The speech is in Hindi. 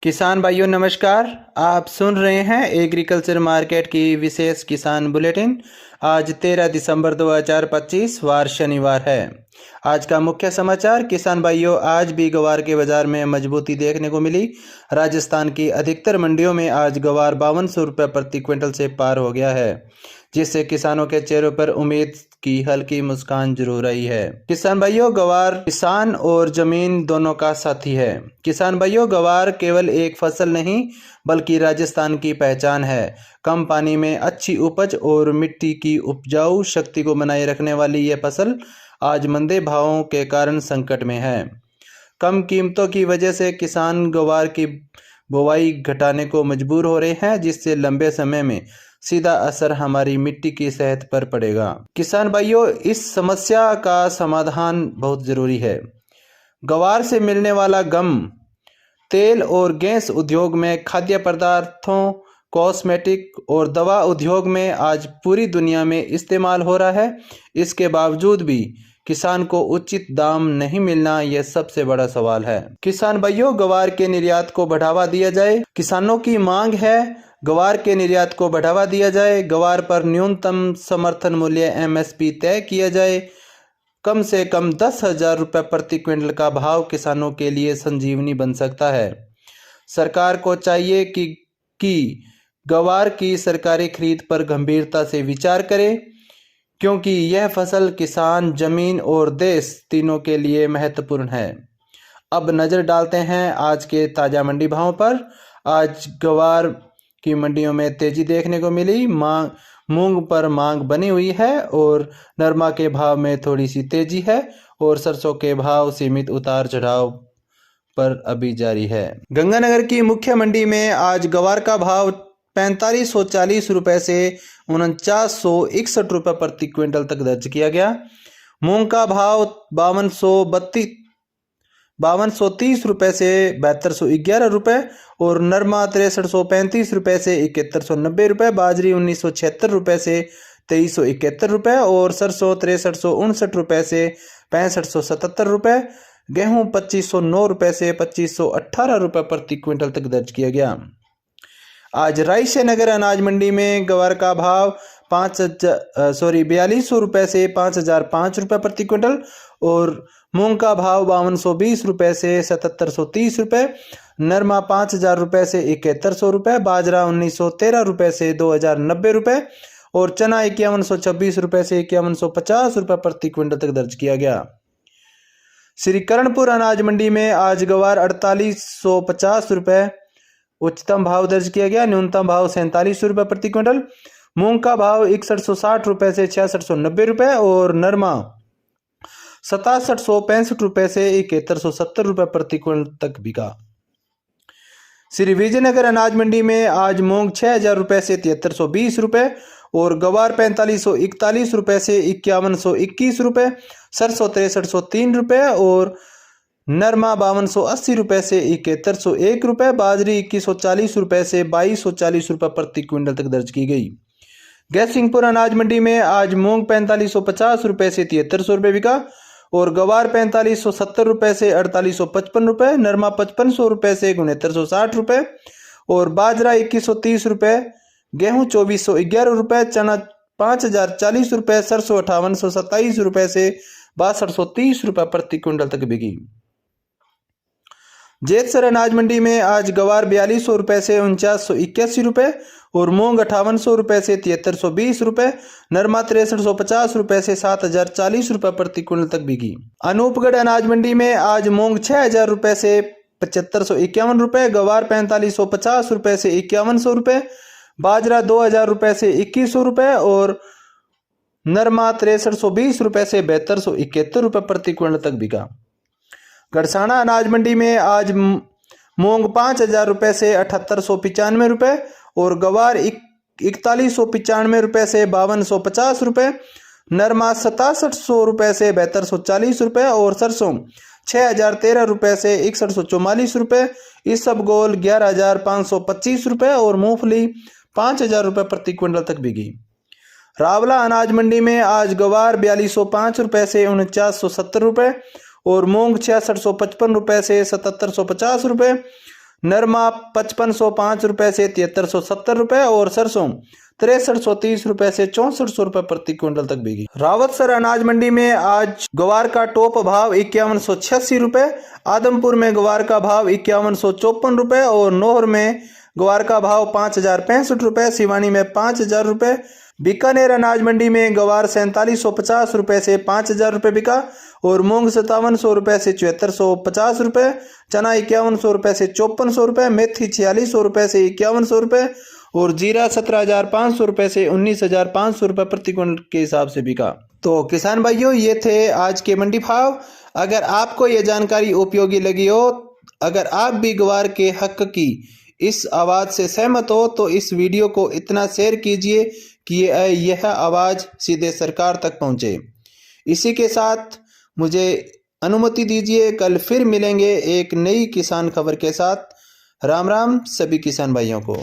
किसान भाइयों नमस्कार। आप सुन रहे हैं एग्रीकल्चर मार्केट की विशेष किसान बुलेटिन। आज 13 दिसंबर 2025 वार शनिवार है। आज का मुख्य समाचार। किसान भाइयों, आज भी ग्वार के बाजार में मजबूती देखने को मिली। राजस्थान की अधिकतर मंडियों में आज ग्वार 5200 रुपये प्रति क्विंटल से पार हो गया है, जिससे किसानों के चेहरों पर उम्मीद की हल्की मुस्कान जरूर आई है। किसान भाइयों, ग्वार किसान और जमीन दोनों का साथी है। किसान भाइयों, ग्वार केवल एक फसल नहीं बल्कि राजस्थान की पहचान है। कम पानी में अच्छी उपज और मिट्टी की उपजाऊ शक्ति को बनाए रखने वाली यह फसल आज मंदे भावों के कारण संकट में है। कम कीमतों की वजह से किसान ग्वार की बुवाई घटाने को मजबूर हो रहे हैं, जिससे लंबे समय में सीधा असर हमारी मिट्टी की सेहत पर पड़ेगा। किसान भाइयों, इस समस्या का समाधान बहुत जरूरी है। ग्वार से मिलने वाला गम तेल और गैस उद्योग में, खाद्य पदार्थों, कॉस्मेटिक और दवा उद्योग में आज पूरी दुनिया में इस्तेमाल हो रहा है। इसके बावजूद भी किसान को उचित दाम नहीं मिलना, यह सबसे बड़ा सवाल है। किसान भाइयों, ग्वार के निर्यात को बढ़ावा दिया जाए। किसानों की मांग है ग्वार के निर्यात को बढ़ावा दिया जाए। ग्वार पर न्यूनतम समर्थन मूल्य MSP तय किया जाए। कम से कम 10,000 रुपये प्रति क्विंटल का भाव किसानों के लिए संजीवनी बन सकता है। सरकार को चाहिए कि ग्वार की सरकारी खरीद पर गंभीरता से विचार करे, क्योंकि यह फसल किसान, जमीन और देश तीनों के लिए महत्वपूर्ण है। अब नज़र डालते हैं आज के ताज़ा मंडी भावों पर। आज ग्वार की मंडियों में तेजी देखने को मिली। मूंग पर मांग बनी हुई है और नरमा के भाव में थोड़ी सी तेजी है और सरसों के भाव सीमित उतार चढ़ाव पर अभी जारी है। गंगानगर की मुख्य मंडी में आज ग्वार का भाव 4540 रुपये से 4961 रुपये प्रति क्विंटल तक दर्ज किया गया। मूंग का भाव 5230 रुपये से 7211 रुपये और नरमा 6335 रुपये से 7190 रुपये। बाजरी 1976 रुपये से 2371 रुपये और सरसों 6359 रुपये से 6577 रुपये। गेहूं 2509 रुपये से 2518 रुपये प्रति क्विंटल तक दर्ज किया गया। आज रायसेन नगर अनाज मंडी में ग्वार का भाव 4200 रुपये से 5005 रुपये प्रति क्विंटल और मूंग का भाव 5220 रुपये से 7730 रुपये। नरमा 5000 रुपये से 7100 रुपये। बाजरा 1913 रुपये से 2090 रुपये और चना 5126 रुपये से 5150 रुपये प्रति क्विंटल तक दर्ज किया गया। श्री करणपुर अनाज मंडी में आज ग्वार 4850 रुपये उच्चतम भाव दर्ज किया गया। न्यूनतम भाव 4700 रुपये प्रति क्विंटल। मूंग का भाव 6160 रुपये से 6690 रुपये और नरमा 6765 रुपये से 7170 रुपये प्रति क्विंटल तक बिका। श्री विजयनगर अनाज मंडी में आज मूंग 6000 रुपये से 7320 रुपये और ग्वार 4541 रुपये से 5121 रुपये। सरसों 6303 रुपये और नरमा 5280 रुपये से 7101 रुपये। बाजरी 2140 रुपये से 2240 रुपये प्रति क्विंटल तक दर्ज की गई। गैसिंगपुर अनाज मंडी में आज मूंग 4550 रुपये से 7300 रुपये बिका और ग्वार 4570 रुपये से 4855 रुपये। नरमा 5500 रुपये से 6960 रुपये और बाजरा 2130 रुपये। गेहूं 2411 रुपये। चना 5040 रुपये। सरसों 5827 रुपये से 6230 रुपये प्रति क्विंटल तक बिकी। जेतसर अनाज मंडी में आज ग्वार 4200 रुपये से 4981 रुपये और मूंग 5800 रुपये से 7320 रुपये। नरमा 6350 रुपये से 7040 रुपये प्रति क्विंटल तक बिकी। अनूपगढ़ अनाज मंडी में आज मूंग 6000 रुपये से 7551 रुपये। ग्वार 4550 रुपये से 5100 रुपये। बाजरा 2000 रुपये से 2100 रुपये और नरमा 6320 रुपये से 7271 रुपये प्रति क्विंटल तक बिका। गड़साना अनाज मंडी में आज मूंग 5000 रुपये से 7895 रुपये और ग्वार 4195 रुपये से 5250 रुपये। नरमा 6700 रुपये से 7240 रुपये और सरसों 6013 रुपये से 6144 रुपये। इसबगोल 11525 रुपये और मूंगफली 5000 रुपये प्रति क्विंटल तक बिकी। रावला अनाज मंडी में आज ग्वार 4205 रुपये से 4970 रुपये और मूंग 6655 रुपये से 7750 रुपये। नरमा 5505 रुपए से 7370 रुपए और सरसों 6330 रुपए से 6400 रुपए प्रति क्विंटल तक बिकी। रावतसर अनाज मंडी में आज ग्वार का टॉप भाव 5186 रुपए, आदमपुर में ग्वार का भाव 5154 रुपए और नोहर में ग्वार का भाव 5065 रुपए, सिवानी में 5000 रुपए। बीकानेर अनाज मंडी में ग्वार 4750 रुपए से 5000 रुपए बिका और मूंग 5700 रुपए से 7450 रुपए, चना 5100 रुपए से 5400 रुपए, मेथी 4600 रुपए से 5100 रुपए और जीरा 17500 रुपए से 19500 रुपए प्रति क्विंटल के हिसाब से बिका। तो किसान भाइयों, ये थे आज के मंडी भाव। अगर आपको ये जानकारी उपयोगी लगी हो, अगर आप भी ग्वार के हक की इस आवाज़ से सहमत हो तो इस वीडियो को इतना शेयर कीजिए कि यह आवाज़ सीधे सरकार तक पहुंचे। इसी के साथ मुझे अनुमति दीजिए, कल फिर मिलेंगे एक नई किसान खबर के साथ। राम राम सभी किसान भाइयों को।